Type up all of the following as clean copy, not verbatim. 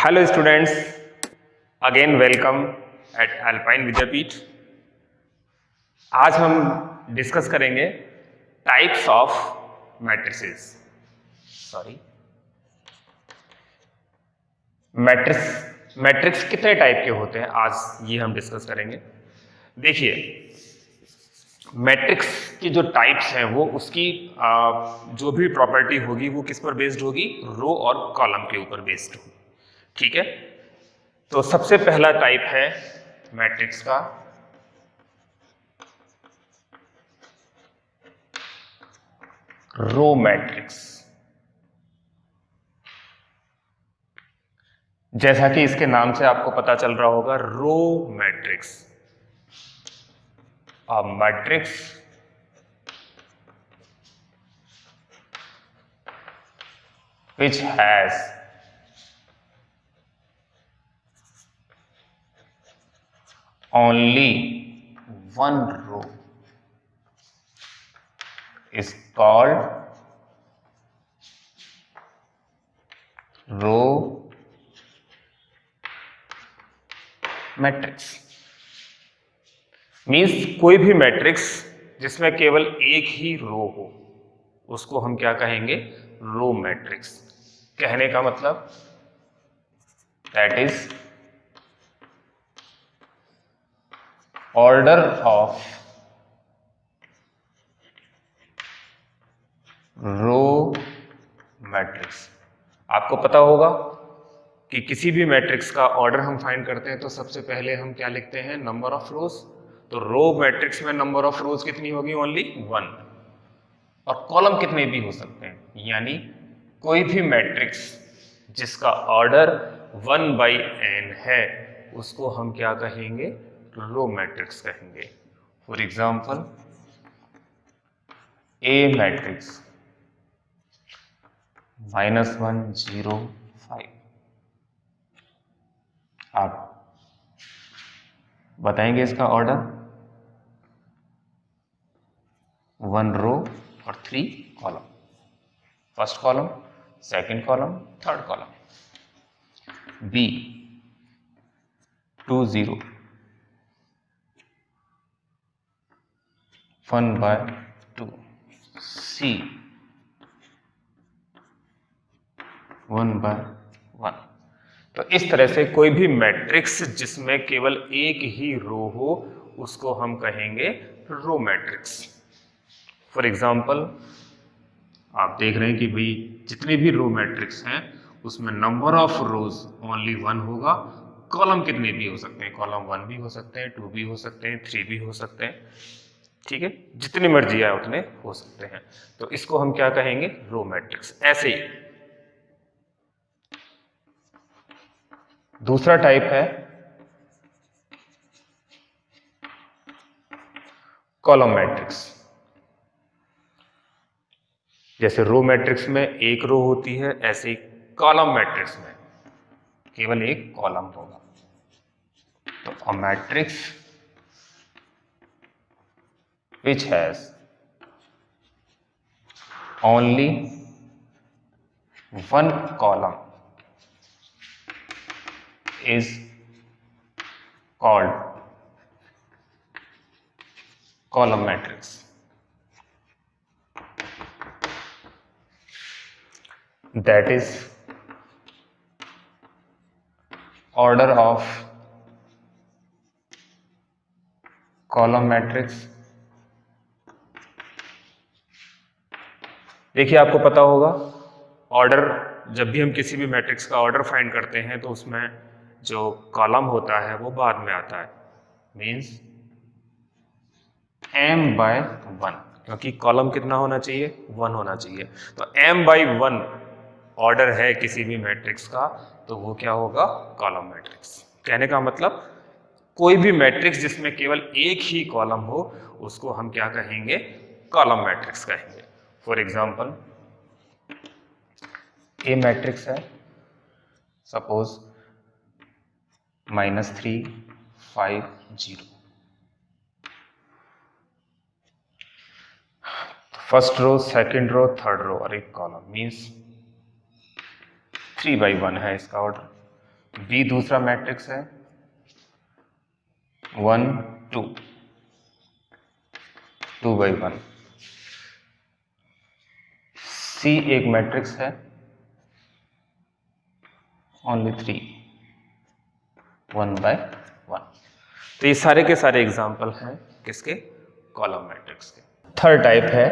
Hello students, again welcome at Alpine Vidyapeeth. आज हम discuss करेंगे टाइप्स ऑफ मैट्रिसेस। मैट्रिक्स कितने टाइप के होते हैं, आज ये हम डिस्कस करेंगे। देखिए, मैट्रिक्स की जो टाइप्स हैं वो उसकी जो भी प्रॉपर्टी होगी वो किस पर बेस्ड होगी, रो और कॉलम के ऊपर बेस्ड होगी। ठीक है, तो सबसे पहला टाइप है मैट्रिक्स का रो मैट्रिक्स। जैसा कि इसके नाम से आपको पता चल रहा होगा, row matrix. A matrix which has only one row is called row matrix. Means कोई भी मैट्रिक्स जिसमें केवल एक ही रो हो उसको हम क्या कहेंगे, रो मैट्रिक्स। कहने का मतलब that is order of row matrix. आपको पता होगा कि किसी भी मैट्रिक्स का ऑर्डर हम फाइंड करते हैं तो सबसे पहले हम क्या लिखते हैं, नंबर ऑफ रोज। तो रो मैट्रिक्स में नंबर ऑफ रोज कितनी होगी, ओनली 1। और कॉलम कितने भी हो सकते हैं, यानी कोई भी मैट्रिक्स जिसका ऑर्डर 1/n है उसको हम क्या कहेंगे, रो मैट्रिक्स कहेंगे। For example, A matrix -1 0 5। आप बताएंगे इसका ऑर्डर, 1 रो और 3 column. First column, second column, third column. B 2 0 1/2। C 1/1। तो इस तरह से कोई भी मैट्रिक्स जिसमें केवल एक ही रो हो उसको हम कहेंगे रो मैट्रिक्स। फॉर एग्जाम्पल, आप देख रहे हैं कि भाई जितने भी रो मैट्रिक्स हैं उसमें नंबर ऑफ रोज ओनली 1 होगा। कॉलम कितने भी हो सकते हैं, कॉलम 1 भी हो सकते हैं, 2 भी हो सकते हैं, 3 भी हो सकते हैं। ठीक है, जितनी मर्जी आए उतने हो सकते हैं। तो इसको हम क्या कहेंगे, रो मैट्रिक्स। ऐसे ही दूसरा टाइप है कॉलम मैट्रिक्स। जैसे रो मैट्रिक्स में एक रो होती है, ऐसे ही कॉलम मैट्रिक्स में केवल एक कॉलम होगा। तो a matrix which has only one column is called column matrix. That is order of column matrix। देखिए, आपको पता होगा ऑर्डर, जब भी हम किसी भी मैट्रिक्स का ऑर्डर फाइंड करते हैं तो उसमें जो कॉलम होता है वो बाद में आता है, मीन्स m/1, क्योंकि कॉलम कितना होना चाहिए, 1 होना चाहिए। तो m/1 ऑर्डर है किसी भी मैट्रिक्स का तो वो क्या होगा, कॉलम मैट्रिक्स। कहने का मतलब कोई भी मैट्रिक्स जिसमें केवल एक ही कॉलम हो उसको हम क्या कहेंगे, कॉलम मैट्रिक्स कहेंगे। फॉर एग्जाम्पल, ए मैट्रिक्स है, suppose -3 5 0। First row, second row, third row और एक कॉलम, मीन्स 3/1 है इसका ऑर्डर। बी दूसरा मैट्रिक्स है 1 2 2 by 1। सी एक मैट्रिक्स है ओनली 3 1 by 1। तो ये सारे के सारे एग्जाम्पल हैं किसके? कॉलम मैट्रिक्स के। थर्ड टाइप है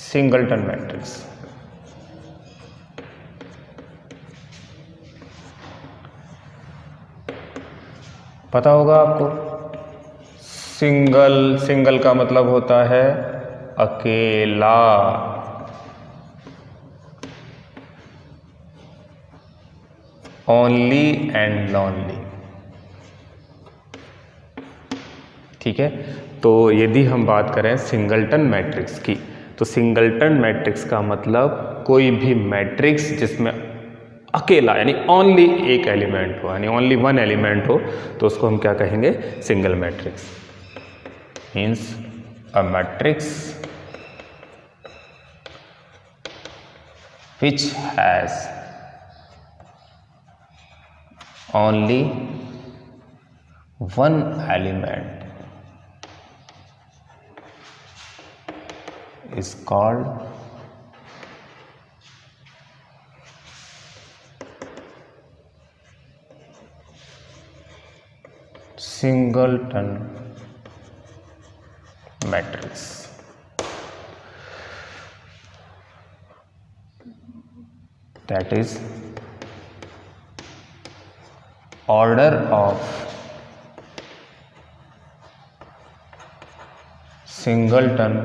सिंगलटन मैट्रिक्स। पता होगा आपको, सिंगल का मतलब होता है अकेला, ओनली एंड लॉनली। ठीक है, तो यदि हम बात करें सिंगलटन मैट्रिक्स की, तो सिंगलटन मैट्रिक्स का मतलब कोई भी मैट्रिक्स जिसमें अकेला यानी ओनली एक एलिमेंट हो, यानी ओनली वन एलिमेंट हो, तो उसको हम क्या कहेंगे? Single matrix. Means a matrix which has only one element is called singleton matrix। That is, order of singleton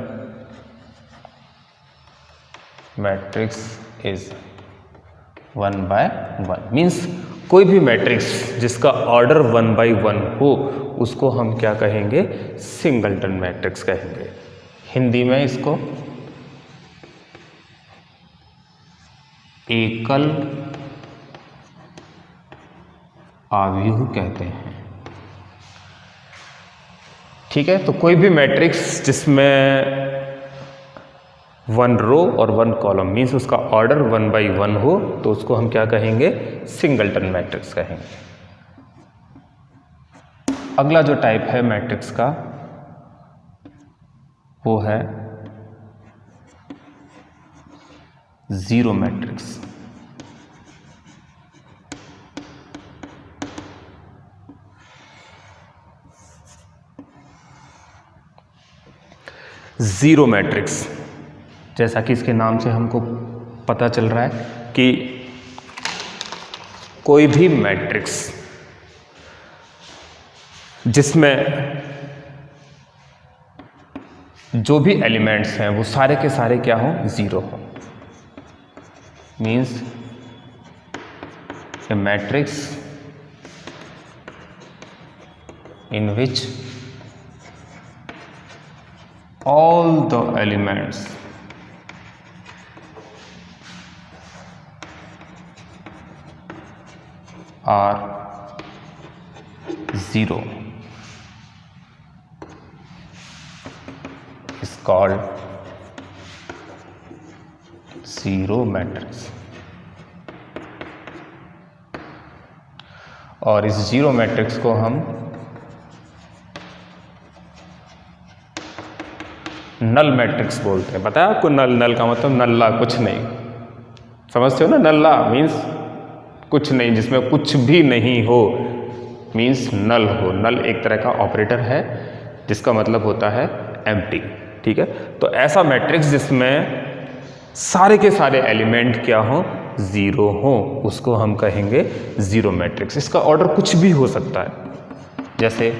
matrix is 1 by 1। Means कोई भी मैट्रिक्स जिसका ऑर्डर 1 by 1 हो उसको हम क्या कहेंगे? सिंगलटन मैट्रिक्स कहेंगे। हिंदी में इसको एकल आव्यूह कहते हैं। ठीक है, तो कोई भी मैट्रिक्स जिसमें 1 रो और 1 कॉलम, मीन्स उसका ऑर्डर 1 by 1 हो, तो उसको हम क्या कहेंगे? सिंगलटन मैट्रिक्स कहेंगे। अगला जो टाइप है मैट्रिक्स का वो है जीरो मैट्रिक्स। जीरो मैट्रिक्स, जैसा कि इसके नाम से हमको पता चल रहा है कि कोई भी मैट्रिक्स जिसमें जो भी एलिमेंट्स हैं वो सारे के सारे क्या हों? जीरो हों। Means a matrix in which all the elements are zero is called zero matrix. और इस जीरो मैट्रिक्स को हम नल मैट्रिक्स बोलते हैं। पता है आपको नल का मतलब? नल्ला, कुछ नहीं। समझते हो ना? नल्ला मीन्स कुछ नहीं, जिसमें कुछ भी नहीं हो, मीन्स नल हो। नल एक तरह का ऑपरेटर है जिसका मतलब होता है एम्प्टी। ठीक है, तो ऐसा मैट्रिक्स जिसमें सारे के सारे एलिमेंट क्या हो? जीरो हो, उसको हम कहेंगे जीरो मैट्रिक्स। इसका ऑर्डर कुछ भी हो सकता है, जैसे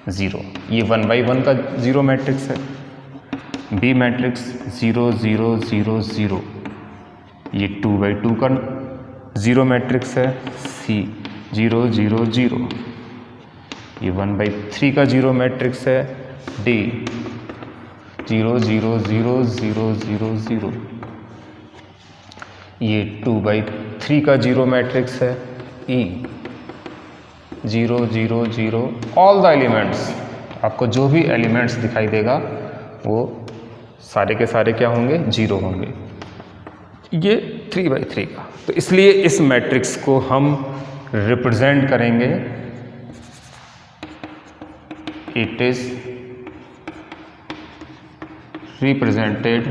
जीरो, ये 1 by 1 का जीरो मैट्रिक्स है। बी मैट्रिक्स 0 0 0 0, ये 2 by 2 का जीरो मैट्रिक्स है। सी 0 0 0, ये 1 by 3 का जीरो मैट्रिक्स है। डी 0 0 0 0 0 0, ये 2 by 3 का जीरो मैट्रिक्स है। ई 0 0 0, ऑल द एलिमेंट्स, आपको जो भी एलिमेंट्स दिखाई देगा वो सारे के सारे क्या होंगे? जीरो होंगे। ये 3/3 का। तो इसलिए इस मैट्रिक्स को हम रिप्रेजेंट करेंगे, इट इज रिप्रेजेंटेड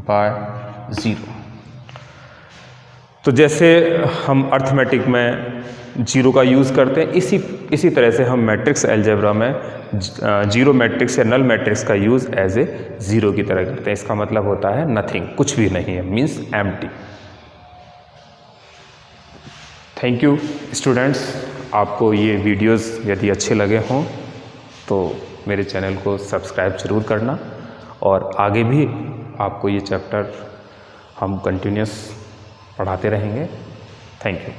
बाय 0। तो जैसे हम अर्थमेटिक में 0 का यूज़ करते हैं, इसी तरह से हम मैट्रिक्स अलजेब्रा में जीरो मैट्रिक्स या नल मैट्रिक्स का यूज़ एज ए 0 की तरह करते हैं। इसका मतलब होता है नथिंग, कुछ भी नहीं है, means empty. Thank you students. आपको ये वीडियोस यदि अच्छे लगे हों तो मेरे चैनल को सब्सक्राइब जरूर करना, और आगे भी आपको ये चैप्टर हम कंटिन्यूस पढ़ाते रहेंगे। Thank you.